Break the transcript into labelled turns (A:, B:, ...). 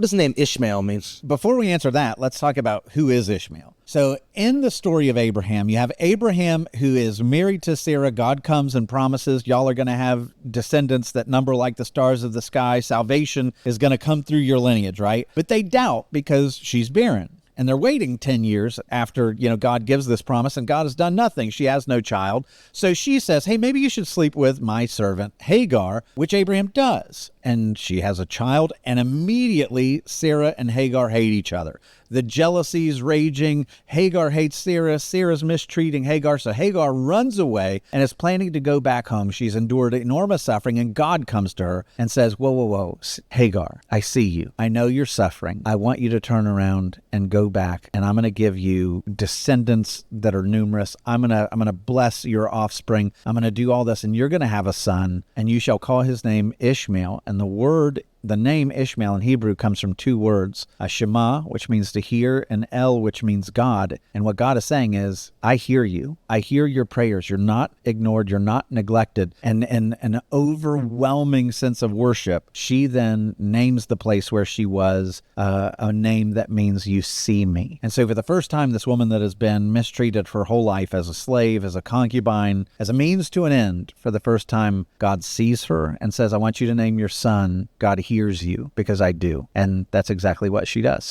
A: does the name Ishmael mean?
B: Before we answer that, let's talk about who is Ishmael. So in the story of Abraham, you have Abraham who is married to Sarah. God comes and promises y'all are going to have descendants that number like the stars of the sky. Salvation is going to come through your lineage, right? But they doubt because she's barren. And they're waiting 10 years after, God gives this promise and God has done nothing. She has no child. So she says, hey, maybe you should sleep with my servant Hagar, which Abraham does. And she has a child, and immediately Sarah and Hagar hate each other. The jealousy's raging. Hagar hates Sarah. Sarah's mistreating Hagar. So Hagar runs away and is planning to go back home. She's endured enormous suffering, and God comes to her and says, whoa, Hagar, I see you. I know you're suffering. I want you to turn around and go back, and I'm going to give you descendants that are numerous. I'm going to bless your offspring. I'm going to do all this, and you're going to have a son, and you shall call his name Ishmael. And the name Ishmael in Hebrew comes from two words, Shema, which means to hear, and El, which means God. And what God is saying is, I hear you. I hear your prayers. You're not ignored. You're not neglected. And an overwhelming sense of worship, she then names the place where she was a name that means you see me. And so for the first time, this woman that has been mistreated for her whole life as a slave, as a concubine, as a means to an end, for the first time, God sees her and says, I want you to name your son. God hears you because I do. And that's exactly what she does.